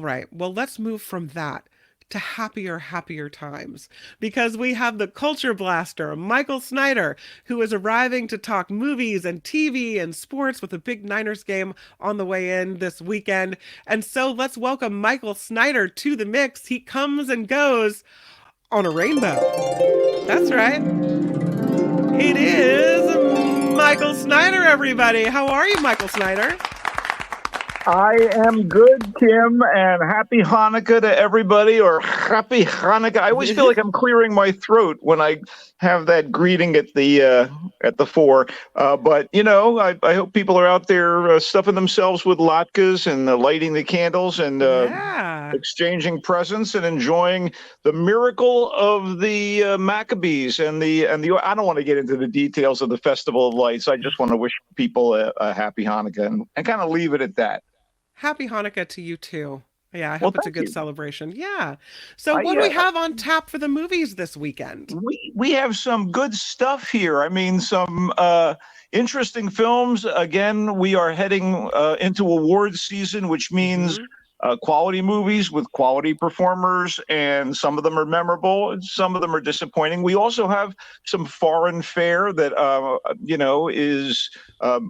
Right. Well, let's move from that to happier times because we have the culture blaster, Michael Snyder, who is arriving to talk movies and TV and sports with a big Niners game on the way in this weekend. And so let's welcome Michael Snyder to the mix. He comes and goes on a rainbow. That's right. It is Michael Snyder, everybody. How are you, Michael Snyder? I am good, Kim, and happy Hanukkah to everybody, or happy Hanukkah. I always feel like I'm clearing my throat when I have that greeting at the fore. But I hope people are out there stuffing themselves with latkes and lighting the candles and Yeah. exchanging presents and enjoying the miracle of the Maccabees and the. I don't want to get into the details of the Festival of Lights. I just want to wish people a happy Hanukkah and kind of leave it at that. Happy Hanukkah to you too. Yeah, I Well, hope it's a thank good you. celebration. Yeah. So, I what do we have on tap for the movies this weekend? we have some good stuff here. I mean, some interesting films. Again, we are heading into awards season, which means Mm-hmm. quality movies with quality performers, and some of them are memorable, and some of them are disappointing. We also have some foreign fare that is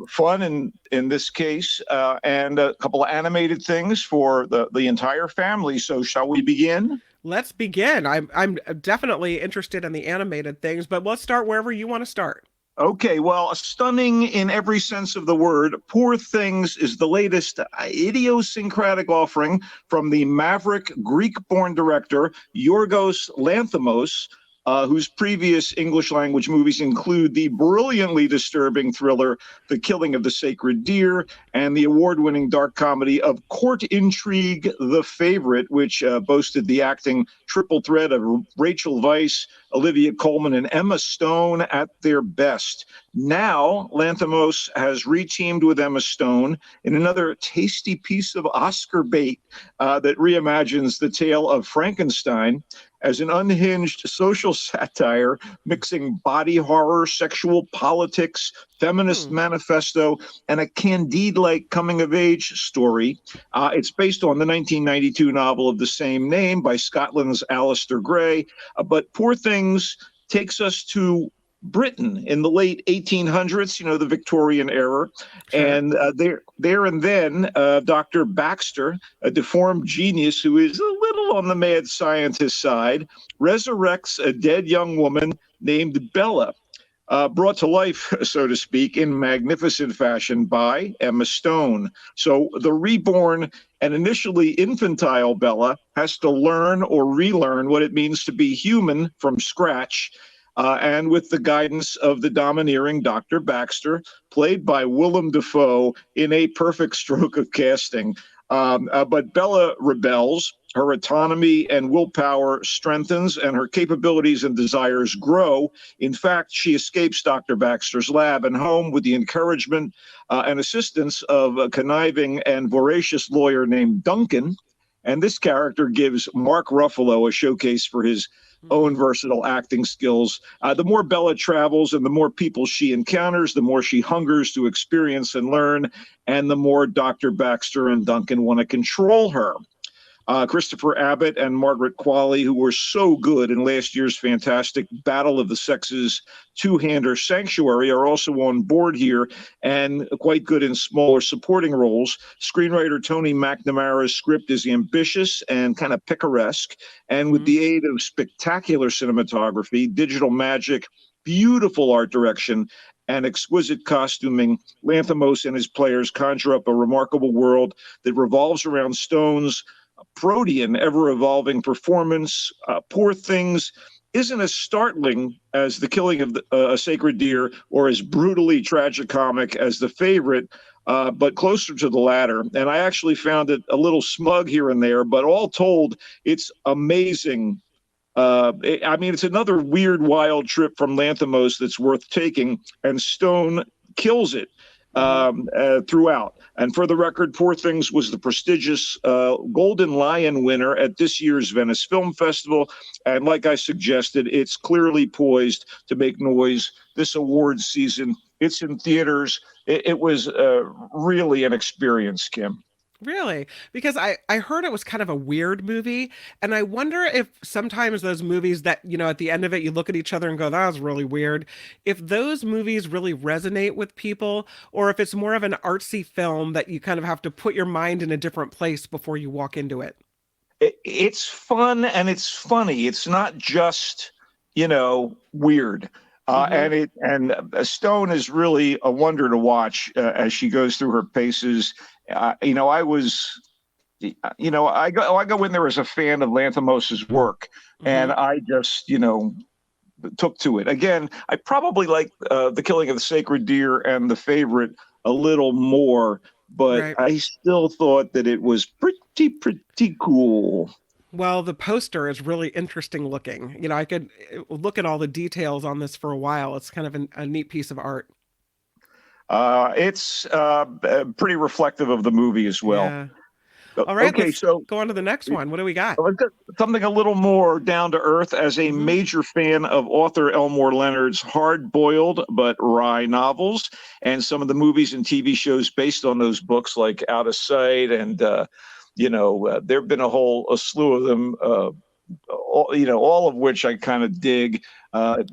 fun in this case, and a couple of animated things for the entire family. So, shall we begin? Let's begin. I'm definitely interested in the animated things, but let's start wherever you want to start. Okay, well, stunning in every sense of the word. Poor Things is the latest idiosyncratic offering from the maverick Greek born director Yorgos Lanthimos, whose previous English language movies include the brilliantly disturbing thriller The Killing of the Sacred Deer and the award winning dark comedy of Court Intrigue The Favorite, which boasted the acting triple threat of Rachel Weisz, Olivia Colman, and Emma Stone at their best. Now, Lanthimos has reteamed with Emma Stone in another tasty piece of Oscar bait that reimagines the tale of Frankenstein as an unhinged social satire mixing body horror, sexual politics, feminist Hmm. manifesto, and a Candide like coming of age story. It's based on the 1992 novel of the same name by Scotland's Alistair Gray. But Poor Things takes us to Britain in the late 1800s, the Victorian era. Sure. And there and then, Dr. Baxter, a deformed genius who is a little on the mad scientist side, resurrects a dead young woman named Bella, brought to life, so to speak, in magnificent fashion by Emma Stone. So the reborn and initially infantile Bella has to learn or relearn what it means to be human from scratch. And with the guidance of the domineering Dr. Baxter, played by Willem Dafoe in a perfect stroke of casting. But Bella rebels. Her autonomy and willpower strengthens, and her capabilities and desires grow. In fact, she escapes Dr. Baxter's lab and home with the encouragement and assistance of a conniving and voracious lawyer named Duncan. And this character gives Mark Ruffalo a showcase for his own Mm-hmm. versatile acting skills. The more Bella travels and the more people she encounters, the more she hungers to experience and learn, and the more Dr. Baxter and Duncan want to control her. Christopher Abbott and Margaret Qualley, who were so good in last year's fantastic Battle of the Sexes two-hander Sanctuary, are also on board here and quite good in smaller supporting roles. Screenwriter Tony McNamara's script is ambitious and kind of picaresque, and with Mm-hmm. the aid of spectacular cinematography, digital magic, beautiful art direction, and exquisite costuming, Lanthimos and his players conjure up a remarkable world that revolves around Stone's protean, ever evolving performance. Poor Things isn't as startling as The Killing of a Sacred Deer or as brutally tragicomic as The Favorite, but closer to the latter. And I actually found it a little smug here and there, but all told, it's amazing. I mean, it's another weird, wild trip from Lanthimos that's worth taking, and Stone kills it Mm-hmm. throughout. And for the record, Poor Things was the prestigious Golden Lion winner at this year's Venice Film Festival. And like I suggested, it's clearly poised to make noise this awards season. It's in theaters. It was really an experience, Kim. Really? Because I heard it was kind of a weird movie, and I wonder if sometimes those movies that, at the end of it you look at each other and go, that was really weird, if those movies really resonate with people, or if it's more of an artsy film that you kind of have to put your mind in a different place before you walk into it. It's fun and it's funny. It's not just, weird. Hmm. Stone is really a wonder to watch as she goes through her paces. I was, I go in there as a fan of Lanthimos's work, Hmm. and I just, took to it. Again, I probably like The Killing of the Sacred Deer and The Favorite a little more, but Right. I still thought that it was pretty cool. Well, the poster is really interesting looking. I could look at all the details on this for a while. It's kind of a neat piece of art. It's pretty reflective of the movie as well. Yeah. All right, Okay, let's so go on to the next one. What do we got? let's get something a little more down to earth. As a Hmm. major fan of author Elmore Leonard's hard boiled but wry novels and some of the movies and TV shows based on those books, like Out of Sight, and there have been a slew of them, all of which I kind of dig.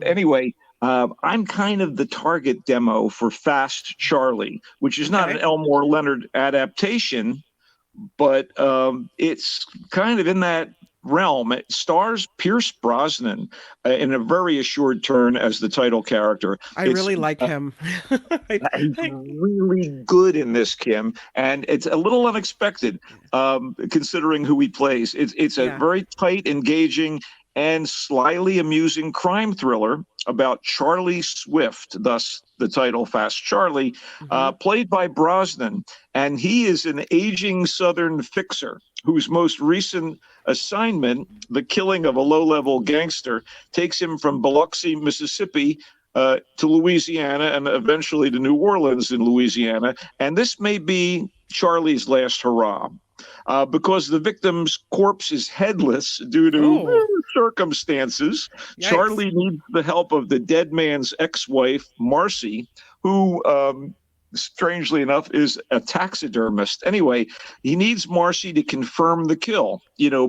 Anyway, I'm kind of the target demo for Fast Charlie, which is not an Okay. Elmore Leonard adaptation, but it's kind of in that realm. It stars Pierce Brosnan in a very assured turn as the title character. I It's really like him. I, He's I, really good in this, Kim, and it's a little unexpected considering who he plays. It's a yeah. very tight, engaging, and slyly amusing crime thriller about Charlie Swift, thus the title Fast Charlie, Hmm. played by Brosnan. And he is an aging Southern fixer whose most recent assignment, the killing of a low level gangster, takes him from Biloxi, Mississippi, to Louisiana and eventually to New Orleans in Louisiana. And this may be Charlie's last hurrah. Because the victim's corpse is headless due to Oh, circumstances, yikes. Charlie needs the help of the dead man's ex wife, Marcy, who, strangely enough, is a taxidermist. Anyway, he needs Marcy to confirm the kill,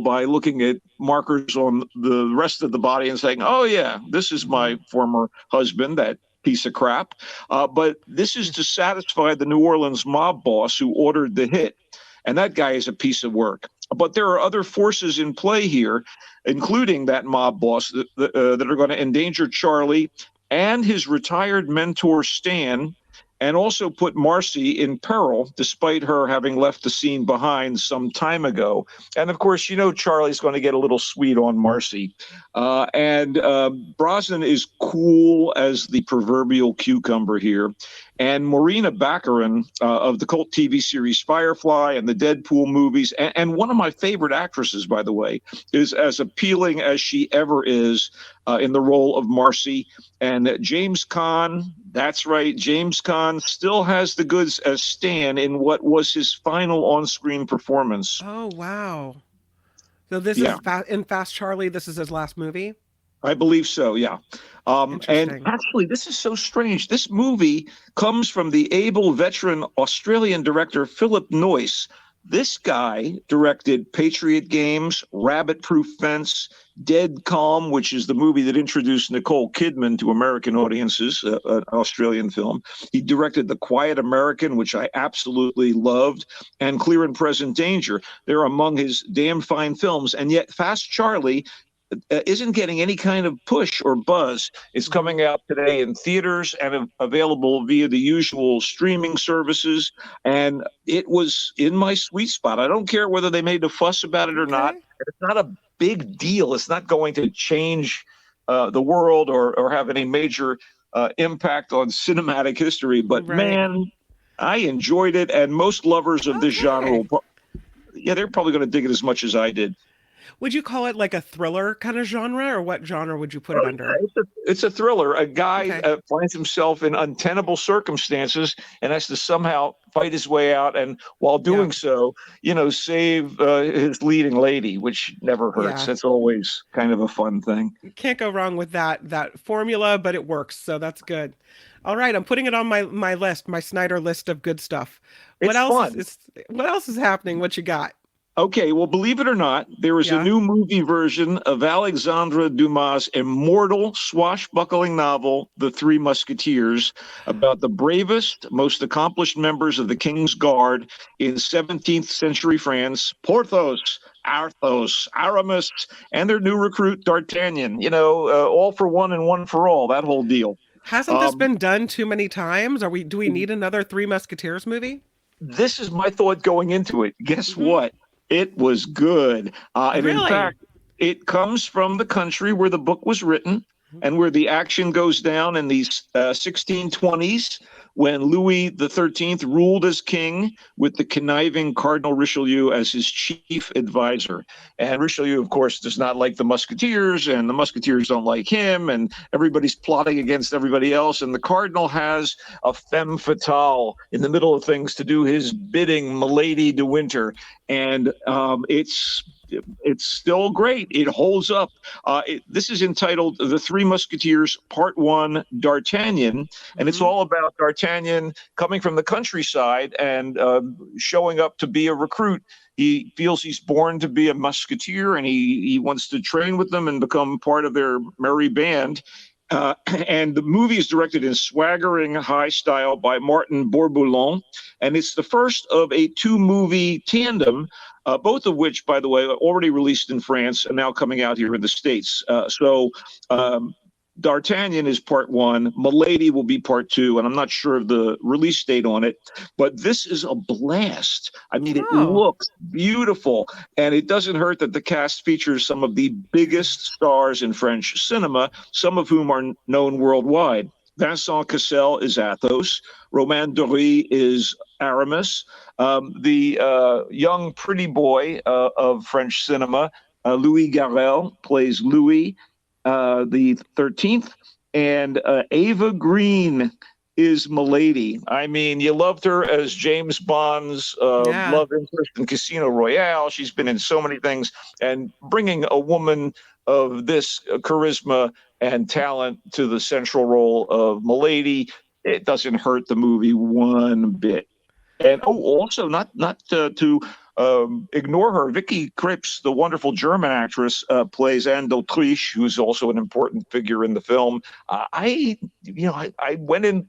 by looking at markers on the rest of the body and saying, oh, yeah, this is Hmm. my former husband, that piece of crap. But this is to satisfy the New Orleans mob boss who ordered the hit. And that guy is a piece of work. But there are other forces in play here, including that mob boss that are going to endanger Charlie and his retired mentor, Stan, and also put Marcy in peril, despite her having left the scene behind some time ago. And of course, Charlie's going to get a little sweet on Marcy. And Brosnan is cool as the proverbial cucumber here. And Morena Baccarin of the cult TV series Firefly and the Deadpool movies, and one of my favorite actresses, by the way, is as appealing as she ever is in the role of Marcy. And James Caan, that's right, James Caan still has the goods as Stan in what was his final on screen performance. Oh, wow. So this Yeah. is in Fast Charlie. This is his last movie. I believe so, yeah. And Interesting. actually, this is so strange. This movie comes from the able veteran Australian director Philip Noyce. This guy directed Patriot Games, Rabbit Proof Fence, Dead Calm, which is the movie that introduced Nicole Kidman to American audiences, an Australian film. He directed The Quiet American, which I absolutely loved, and Clear and Present Danger. They're among his damn fine films. And yet, Fast Charlie isn't getting any kind of push or buzz. It's Hmm. coming out today in theaters and available via the usual streaming services. And it was in my sweet spot. I don't care whether they made a fuss about it or not. Okay. It's not a big deal. It's not going to change the world or have any major impact on cinematic history. But Right. man, I enjoyed it. And most lovers of this genre Okay. yeah, they're probably going to dig it as much as I did. Would you call it like a thriller kind of genre, or what genre would you put Oh, it yeah, under? it's a thriller. A guy Okay. finds himself in untenable circumstances and has to somehow fight his way out. And while Yeah. doing so, save his leading lady, which never hurts. Yeah. That's always kind of a fun thing. Can't go wrong with that formula, but it works, so that's good. All right, I'm putting it on my list, my Snyder list of good stuff. What It's else fun. what else is happening? What you got? Okay, well, believe it or not, there is a Yeah. new movie version of Alexandre Dumas' immortal swashbuckling novel, The Three Musketeers, about the bravest, most accomplished members of the King's Guard in 17th century France, Porthos, Athos, Aramis, and their new recruit, D'Artagnan. All for one and one for all, that whole deal. Hasn't this Um, been done too many times? Do we need another Three Musketeers movie? this is my thought going into it. Guess Hmm. what? It was good. And in Really? fact, it comes from the country where the book was written and where the action goes down in the 1620s when Louis XIII ruled as king with the conniving Cardinal Richelieu as his chief advisor. And Richelieu, of course, does not like the Musketeers, and the Musketeers don't like him, and everybody's plotting against everybody else. And the Cardinal has a femme fatale in the middle of things to do his bidding, Milady de Winter. And it's still great. It holds up. This is entitled The Three Musketeers, Part One, D'Artagnan, and it's Hmm. all about D'Artagnan coming from the countryside and showing up to be a recruit. He feels he's born to be a musketeer, and he wants to train with them and become part of their merry band. And the movie is directed in swaggering high style by Martin Bourboulon, and it's the first of a two-movie tandem, both of which, by the way, are already released in France and now coming out here in the States. So D'Artagnan is part one. Milady will be part two, and I'm not sure of the release date on it, but this is a blast. I mean, it Oh. looks beautiful, and it doesn't hurt that the cast features some of the biggest stars in French cinema, some of whom are known worldwide. Vincent Cassel is Athos. Romain Duris is Aramis. The young pretty boy of French cinema, Louis Garrel, plays Louis the 13th, and Ava Green is Milady. I mean, you loved her as James Bond's Yeah. love interest in Casino Royale. She's been in so many things, and bringing a woman of this charisma and talent to the central role of Milady, it doesn't hurt the movie one bit. And also not to ignore her. Vicky Krieps, the wonderful German actress, plays Anne d'Autriche, who's also an important figure in the film. I went in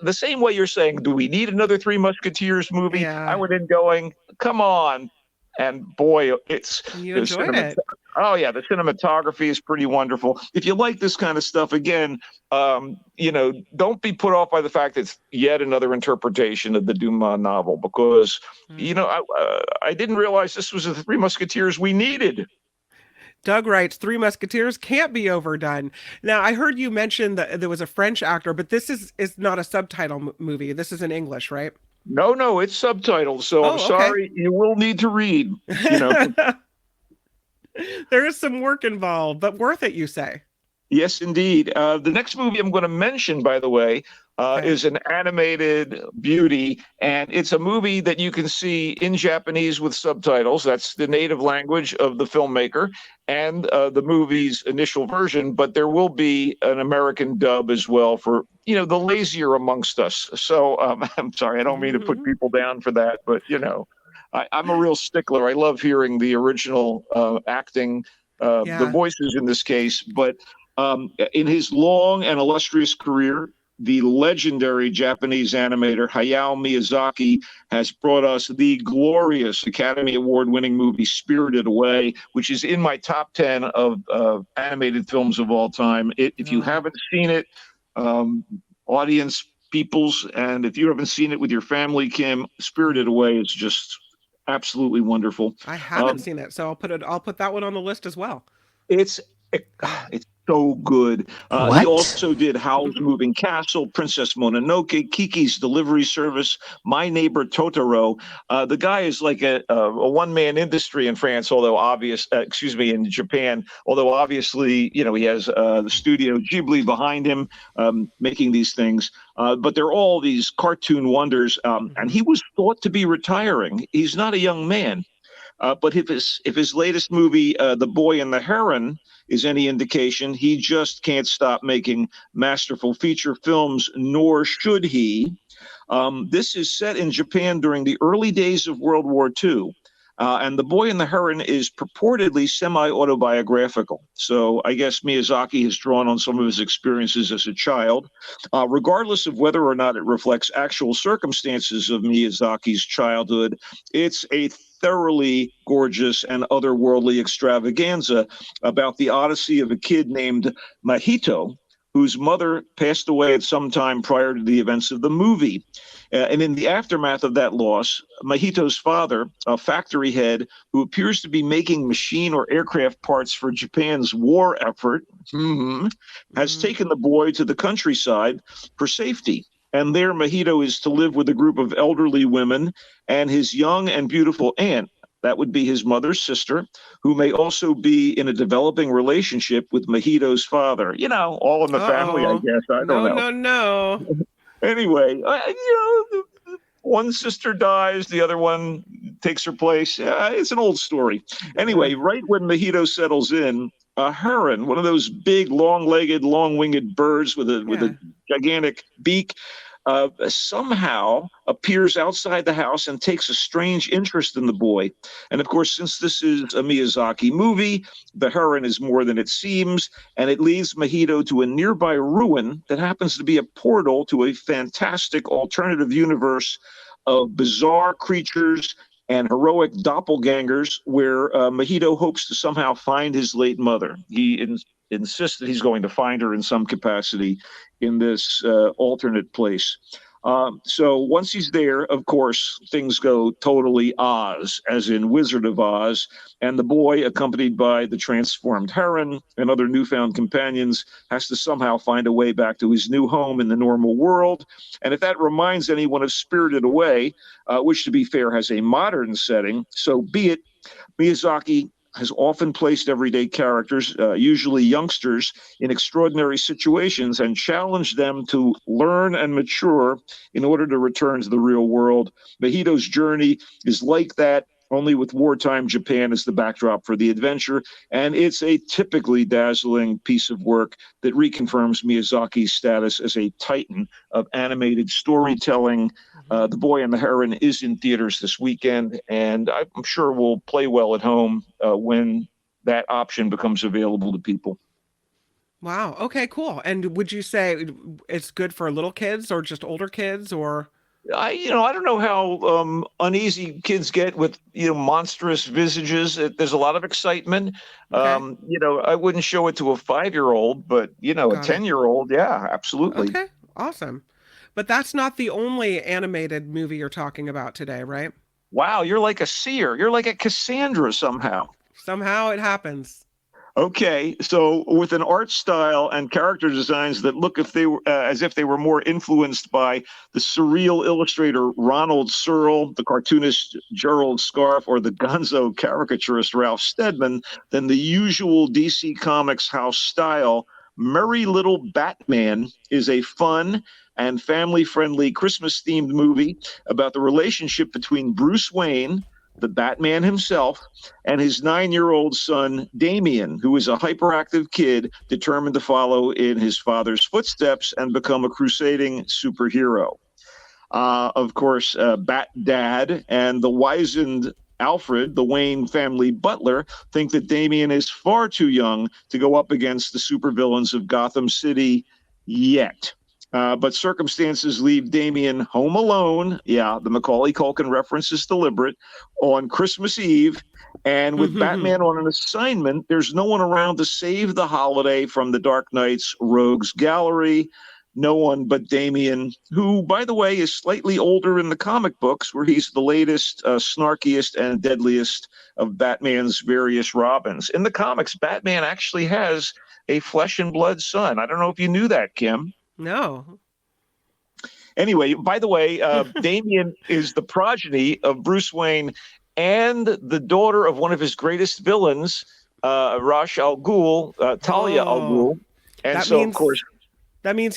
the same way you're saying. Do we need another Three Musketeers movie? I Yeah. went in going, come on, and boy, it's And you the enjoyed cinema. it. Oh yeah, the cinematography is pretty wonderful. If you like this kind of stuff, again, don't be put off by the fact that it's yet another interpretation of the Dumas novel, because Mm. I didn't realize this was the Three Musketeers we needed. Doug writes, Three Musketeers can't be overdone. Now, I heard you mention that there was a French actor, but this is not a subtitle movie. This is in English, right? No, no, it's subtitled, so I'm Oh, okay. sorry. You will need to read. You know, There is some work involved, but worth it, you say. Yes, indeed. The next movie I'm going to mention, by the way, Okay. is an animated beauty, and it's a movie that you can see in Japanese with subtitles. That's the native language of the filmmaker and the movie's initial version, but there will be an American dub as well for, the lazier amongst us. So I'm sorry, I don't mean to put Hmm. people down for that, but, I'm a real stickler. I love hearing the original acting, the Yeah. voices in this case, but in his long and illustrious career, the legendary Japanese animator Hayao Miyazaki has brought us the glorious Academy Award winning movie Spirited Away, which is in my top 10 of animated films of all time. If you Oh, haven't seen it, um, audience peoples, and if you haven't seen it with your family, Kim, Spirited mm. Away is just absolutely wonderful. I haven't Um, seen it, so I'll put that one on the list as well. It's it's so good. He What? also did Howl's Moving Castle, Princess Mononoke, Kiki's Delivery Service, My Neighbor Totoro. The guy is like a one-man industry in France, in Japan. Although obviously, he has the studio Ghibli behind him, making these things. But they're all these cartoon wonders. And Hmm. he was thought to be retiring. He's not a young man. But if his latest movie, The Boy and the Heron, is any indication, he just can't stop making masterful feature films, nor should he. This is set in Japan during the early days of World War II. And The Boy and the Heron is purportedly semi-autobiographical. So I guess Miyazaki has drawn on some of his experiences as a child. Regardless of whether or not it reflects actual circumstances of Miyazaki's childhood, it's a thoroughly gorgeous and otherworldly extravaganza about the odyssey of a kid named Mahito, whose mother passed away at some time prior to the events of the movie. And in the aftermath of that loss, Mahito's father, a factory head who appears to be making machine or aircraft parts for Japan's war effort, has taken the boy to the countryside for safety. And there, Mahito is to live with a group of elderly women and his young and beautiful aunt. That would be his mother's sister, who may also be in a developing relationship with Mahito's father. All in the family, I Uh-oh. guess. I don't No, know. no, no. Anyway, one sister dies, the other one takes her place. It's an old story. Anyway, right when Mahito settles in, a heron, one of those big, long-legged, long-winged birds with a gigantic beak, somehow appears outside the house and takes a strange interest in the boy. And of course, since this is a Miyazaki movie, the heron is more than it seems, and it leads Mahito to a nearby ruin that happens to be a portal to a fantastic alternative universe of bizarre creatures and heroic doppelgangers where Mahito hopes to somehow find his late mother. He insists that he's going to find her in some capacity in this alternate place. So once he's there, of course, things go totally Oz, as in Wizard of Oz, and the boy, accompanied by the transformed heron and other newfound companions, has to somehow find a way back to his new home in the normal world. And if that reminds anyone of Spirited Away, which, to be fair, has a modern setting, so be it. Miyazaki has often placed everyday characters, usually youngsters, in extraordinary situations and challenged them to learn and mature in order to return to the real world. Mahito's journey is like that, only with wartime Japan as the backdrop for the adventure. And it's a typically dazzling piece of work that reconfirms Miyazaki's status as a titan of animated storytelling. The Boy and the Heron is in theaters this weekend, and I'm sure will play well at home when that option becomes available to people. Wow. Okay, cool. And would you say it's good for little kids or just older kids or? I don't know how uneasy kids get with, monstrous visages. There's a lot of excitement. Okay, I wouldn't show it to a 5-year-old, but a got it. 10-year-old, yeah, absolutely. Okay, awesome. But that's not the only animated movie you're talking about today, right? Wow, you're like a seer. You're like a Cassandra somehow. Somehow it happens. Okay, so with an art style and character designs that look if they were as if they were more influenced by the surreal illustrator Ronald Searle, the cartoonist Gerald Scarfe, or the gonzo caricaturist Ralph Steadman than the usual DC Comics house style, Merry Little Batman is a fun and family-friendly Christmas-themed movie about the relationship between Bruce Wayne, the Batman himself, and his 9-year-old son, Damian, who is a hyperactive kid determined to follow in his father's footsteps and become a crusading superhero. Of course, Bat Dad and the wizened Alfred, the Wayne family butler, think that Damian is far too young to go up against the supervillains of Gotham City yet. But circumstances leave Damian home alone. Yeah, the Macaulay Culkin reference is deliberate. On Christmas Eve, and with Batman on an assignment, there's no one around to save the holiday from the Dark Knight's rogues gallery. No one but Damian, who, by the way, is slightly older in the comic books, where he's the latest, snarkiest, and deadliest of Batman's various Robins. In the comics, Batman actually has a flesh and blood son. I don't know if you knew that, Kim. No. Anyway, by the way, Damian is the progeny of Bruce Wayne and the daughter of one of his greatest villains, Ra's al Ghul, Talia al Oh, Ghul. And that so, of course, means that means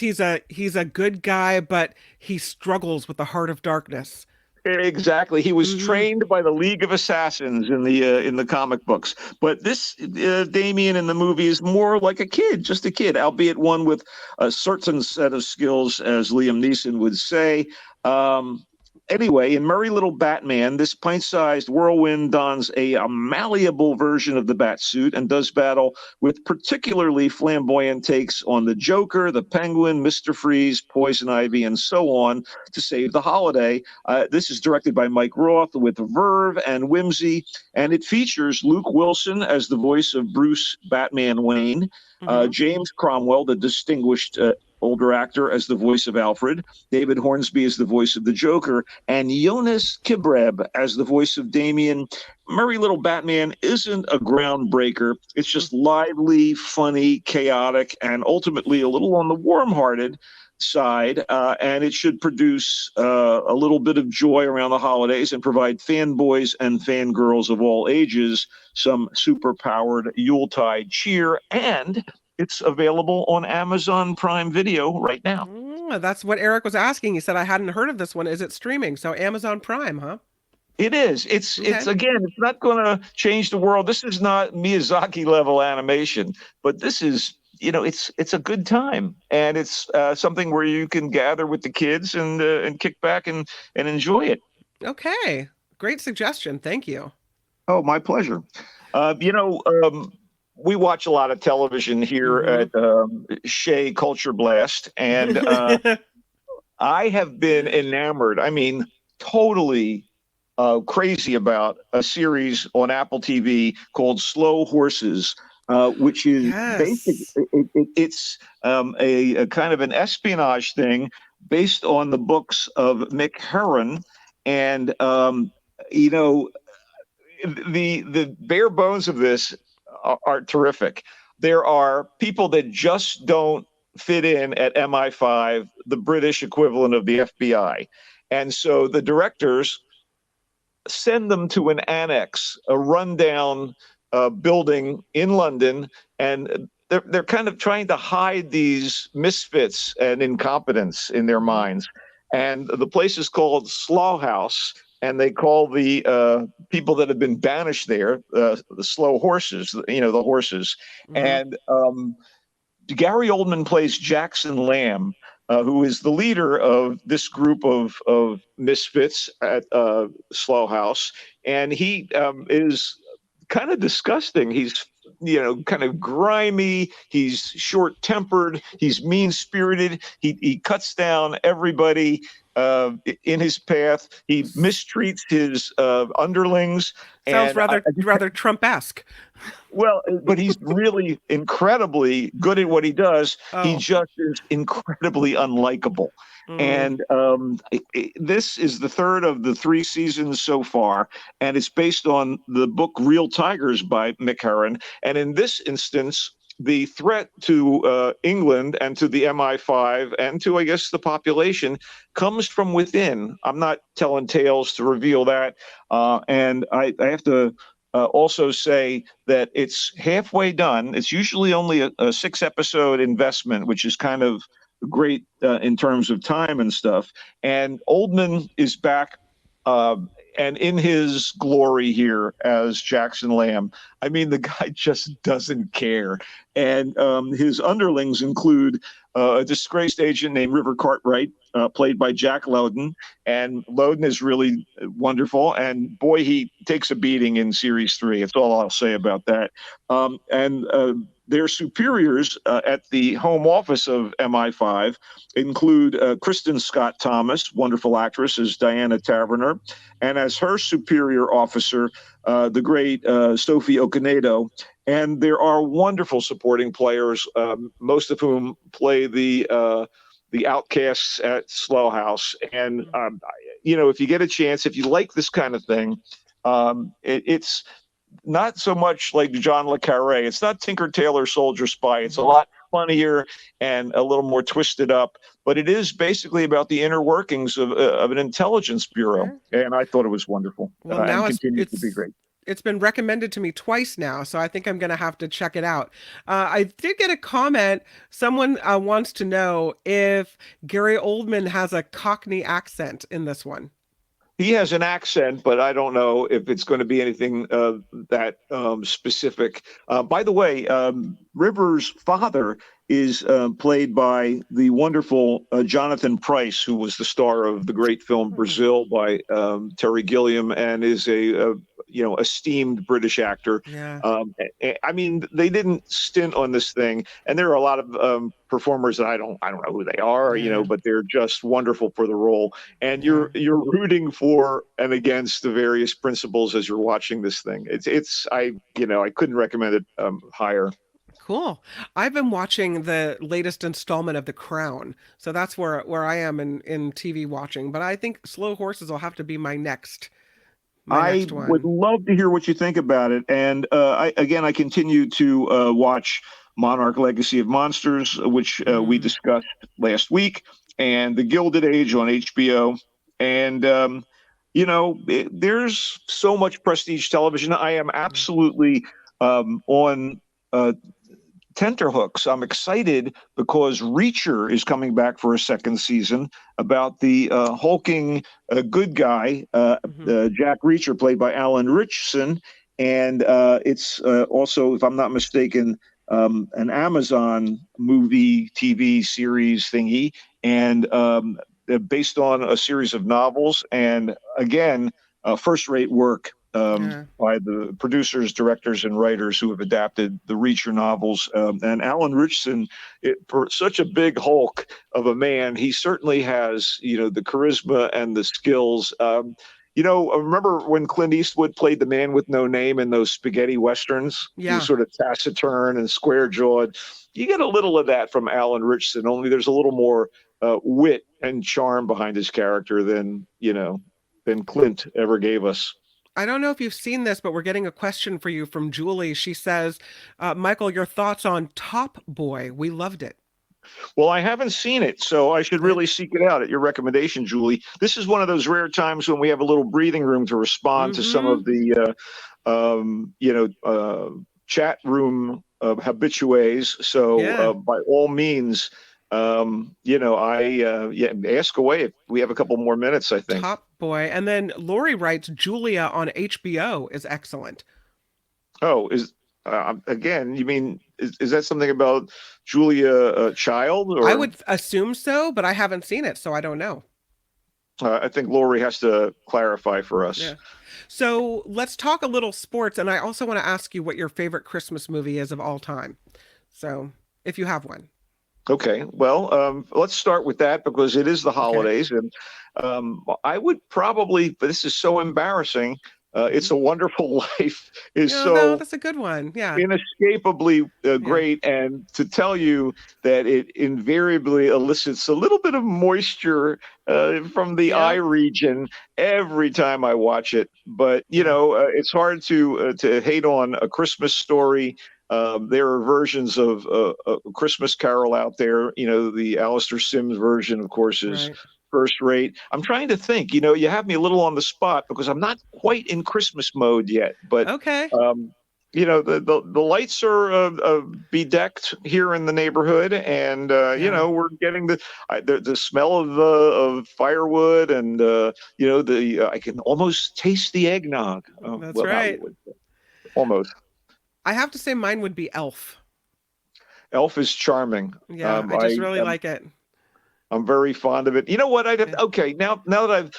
he's a good guy, but he struggles with the heart of darkness. Exactly. He was Hmm. trained by the League of Assassins in the comic books. But this Damien in the movie is more like a kid, just a kid, albeit one with a certain set of skills, as Liam Neeson would say. Um, Anyway, in Merry Little Batman, this pint-sized whirlwind dons a malleable version of the bat suit and does battle with particularly flamboyant takes on the Joker, the Penguin, Mr. Freeze, Poison Ivy, and so on to save the holiday. This is directed by Mike Roth with verve and whimsy, and it features Luke Wilson as the voice of Bruce Batman Wayne, Hmm. James Cromwell, the distinguished older actor, as the voice of Alfred, David Hornsby as the voice of the Joker, and Jonas Kibreb as the voice of Damien. Merry Little Batman isn't a groundbreaker. It's just lively, funny, chaotic, and ultimately a little on the warm-hearted side, and it should produce a little bit of joy around the holidays and provide fanboys and fangirls of all ages some super-powered Yuletide cheer. And it's available on Amazon Prime Video right now. That's what Eric was asking. He said I hadn't heard of this one. Is it streaming? So Amazon Prime, huh? It is. It's Okay. again. It's not going to change the world. This is not Miyazaki level animation, but this is, it's a good time, and it's something where you can gather with the kids and kick back and enjoy it. Okay. Great suggestion. Thank you. Oh, my pleasure. Uh, you know, um, we watch a lot of television here Hmm. at Shea Culture Blast, and I have been enamored. I mean, totally crazy about a series on Apple TV called Slow Horses, which is basic. Yes. It's a kind of an espionage thing based on the books of Mick Heron, and you know the bare bones of this are terrific. There are people that just don't fit in at MI5, the British equivalent of the FBI. And so the directors send them to an annex, a rundown building in London, and they're kind of trying to hide these misfits and incompetence in their Hmm. minds. And the place is called Slough House, and they call the people that have been banished there the slow horses, the horses. Hmm. And Gary Oldman plays Jackson Lamb, who is the leader of this group of misfits at Slough House, and he is kind of disgusting. He's kind of grimy. He's short tempered. He's mean spirited. He cuts down everybody in his path. He mistreats his underlings, Sounds and rather Trump-esque. well, but he's really incredibly good at what he does. He Oh. just is incredibly unlikable. Mm. And this is the third of the three seasons so far, and it's based on the book Real Tigers by Mick Herron. And in this instance, the threat to England and to the MI5 and to, I guess, the population comes from within. I'm not telling tales to reveal that. And I have to also say that it's halfway done. It's usually only a six episode investment, which is kind of great in terms of time and stuff. And Oldman is back uh, and in his glory here as Jackson Lamb. I mean, the guy just doesn't care. And his underlings include a disgraced agent named River Cartwright, played by Jack Lowden. And Lowden is really wonderful. And boy, he takes a beating in series three. That's all I'll say about that. And their superiors at the home office of MI5 include Kristen Scott Thomas, wonderful actress, as Diana Taverner, and as her superior officer, the great Sophie Okonedo. And there are wonderful supporting players, most of whom play the outcasts at Slough House. And if you get a chance, if you like this kind of thing, it's not so much like John le Carre. It's not Tinker Tailor Soldier Spy. It's a Hmm. lot funnier and a little more twisted up. But it is basically about the inner workings of an intelligence bureau. Okay. And I thought it was wonderful Well, and now continues to be great. it's been recommended to me twice now, so I think I'm gonna have to check it out. I did get a comment. Someone wants to know if Gary Oldman has a Cockney accent in this one. He has an accent, but I don't know if it's going to be anything that specific. By the way, Rivers' father is played by the wonderful Jonathan Pryce, who was the star of the great film Hmm. Brazil by Terry Gilliam, and is a esteemed British actor. Yeah. I mean, they didn't stint on this thing, and there are a lot of performers that I don't know who they are, Yeah. but they're just wonderful for the role, and Yeah. you're rooting for and against the various principles as you're watching this thing. It's I couldn't recommend it higher. Cool. I've been watching the latest installment of The Crown, so that's where I am in TV watching. But I think Slow Horses will have to be my I next would one. love to hear what you think about it. And I continue to watch Monarch Legacy of Monsters, which we Mm, discussed last week, and The Gilded Age on HBO. And, there's so much prestige television. I am mm, absolutely on uh, tenterhooks. I'm excited because Reacher is coming back for a second season about the hulking good guy, mhm. Jack Reacher, played by Alan Richson. And it's also, if I'm not mistaken, an Amazon movie, TV series thingy, and based on a series of novels. And again, first rate work Yeah. by the producers, directors, and writers who have adapted the Reacher novels. And Alan Richson, for such a big hulk of a man, he certainly has, the charisma and the skills. I remember when Clint Eastwood played the man with no name in those spaghetti westerns. He was Yeah. sort of taciturn and square jawed. You get a little of that from Alan Richson, only there's a little more wit and charm behind his character than Clint ever gave us. I don't know if you've seen this, but we're getting a question for you from Julie. She says, Michael, your thoughts on Top Boy? We loved it. Well, I haven't seen it, so I should really seek it out at your recommendation, Julie. This is one of those rare times when we have a little breathing room to respond to some Mm-hmm. of the, chat room habitues. So, Yeah. by all means, ask away. We have a couple more minutes, I think. Top Boy. And then Lori writes, Julia on HBO is excellent. Oh, again? You mean is that something about Julia Child I or? would assume so, but I haven't seen it, so I don't know. I think Lori has to clarify for us. Yeah. So let's talk a little sports. And I also want to ask you what your favorite Christmas movie is of all time. So if you have one. Okay, well, let's start with that because it is the Okay. holidays, and I would probably. But this is so embarrassing. Mhm. It's a Wonderful Life is Oh, no, so that's a good one. Yeah. inescapably Yeah. great, and to tell you that it invariably elicits a little bit of moisture from the eye Yep. region every time I watch it. But Yeah. it's hard to hate on A Christmas Story. There are versions of a Christmas Carol out there. The Alistair Sims version, of course, is Right. first rate. I'm trying to think. You have me a little on the spot because I'm not quite in Christmas mode yet. But Okay. um, the lights are bedecked here in the neighborhood, and Yeah. we're getting the smell of firewood, and the I can almost taste the eggnog. That's Well, not right. really, but almost. I have to say mine would be Elf. Elf is charming. Yeah, Um, I just I really am like it. I'm very fond of it. You know what? Yeah. Okay, now that I've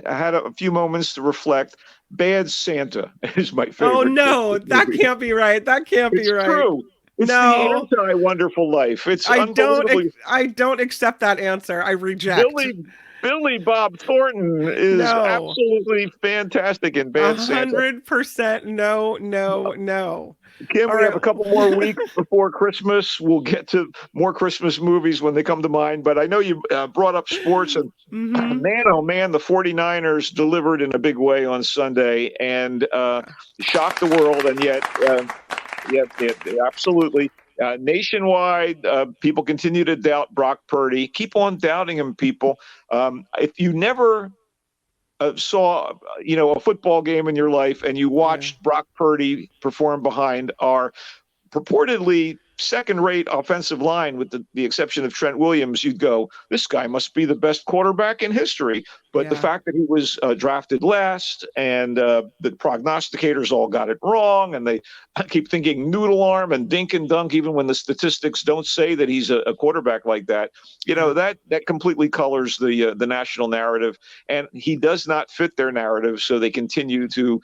had a few moments to reflect, Bad Santa is my Oh favorite no, Christmas that movie. can't be right. That can't be It's right. true. It's the No. anti Wonderful Life. It's unbelievably I don't accept that answer. I reject. Billy Billy Bob Thornton is No. absolutely fantastic in A Bad Santa. 100% no, no, no. Kim, All we right. have a couple more weeks before Christmas. We'll get to more Christmas movies when they come to mind. But I know you brought up sports, and Mm-hmm. man, oh man, the 49ers delivered in a big way on Sunday and shocked the world. And yet, yet, absolutely. Nationwide, people continue to doubt Brock Purdy. Keep on doubting him, people. If you never saw a football game in your life and you Yeah. watched Brock Purdy perform behind our purportedly second-rate offensive line, with the exception of Trent Williams, you'd go, this guy must be the best quarterback in history. But the Yeah. fact that he was drafted last, and the prognosticators all got it wrong, and they keep thinking noodle arm and dink and dunk, even when the statistics don't say that he's a quarterback like that. Yeah. That completely colors the national narrative, and he does not fit their narrative, so they continue to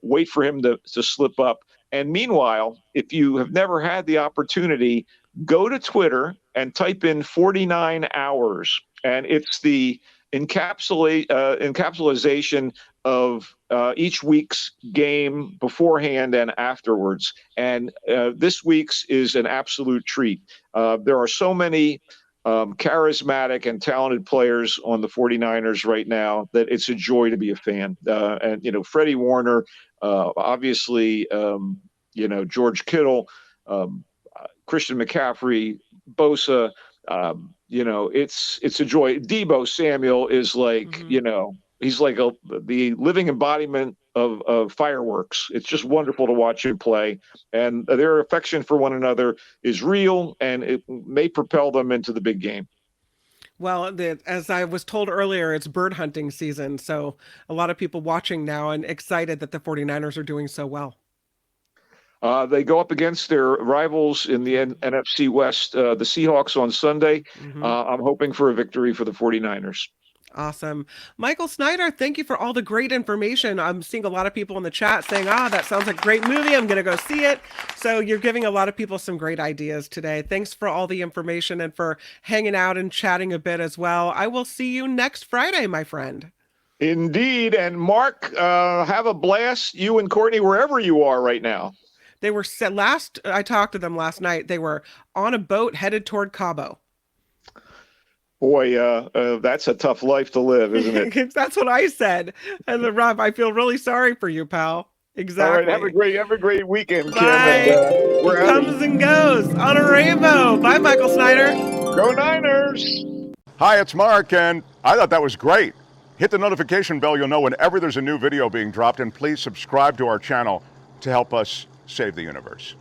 wait for him to slip up. And meanwhile, if you have never had the opportunity, go to Twitter and type in 49 hours. And it's the encapsulation of each week's game beforehand and afterwards. And this week's is an absolute treat. There are so many charismatic and talented players on the 49ers right now that it's a joy to be a fan. And Freddie Warner, obviously, George Kittle, Christian McCaffrey, Bosa, it's a joy. Deebo Samuel is like, he's like the living embodiment of fireworks. It's just wonderful to watch him play, and their affection for one another is real, and it may propel them into the big game. Well, as I was told earlier, it's bird hunting season. So a lot of people watching now and excited that the 49ers are doing so well. They go up against their rivals in the NFC West, the Seahawks, on Sunday. I'm hoping for a victory for the 49ers. Awesome. Michael Snyder, thank you for all the great information. I'm seeing a lot of people in the chat saying, that sounds like a great movie. I'm going to go see it. So you're giving a lot of people some great ideas today. Thanks for all the information and for hanging out and chatting a bit as well. I will see you next Friday, my friend. Indeed. And Mark, have a blast, you and Courtney, wherever you are right now. They were I talked to them last night. They were on a boat headed toward Cabo. Boy, that's a tough life to live, isn't it? That's what I said. And Rob, I feel really sorry for you, pal. Exactly. All right, have a great weekend, Kim. Bye. And, it comes and goes on a rainbow. Bye, Michael Snyder. Go Niners. Hi, it's Mark, and I thought that was great. Hit the notification bell. You'll know whenever there's a new video being dropped, and please subscribe to our channel to help us save the universe.